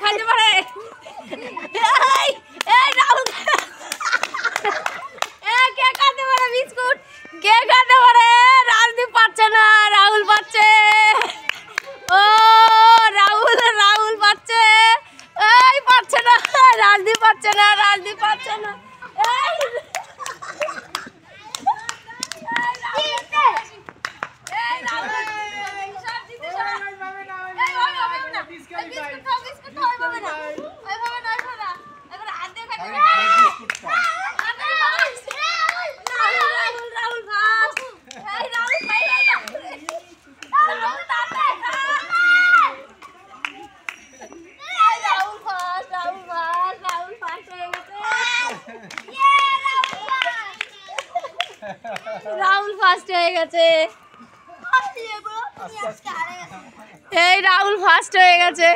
খাইতে পারে রাহুল কে খাইতে পারে বিস্কুট কে খাইতে পারে রাজদীপ পাচ্ছে না রাহুল পাচ্ছে ও রাহুল রাহুল পাচ্ছে এই পাচ্ছে না রাজদীপ পাচ্ছে না রাজদীপ পাচ্ছে না রাহুল ফার্স্ট হয়ে গেছে এই রাহুল ফার্স্ট হয়ে গেছে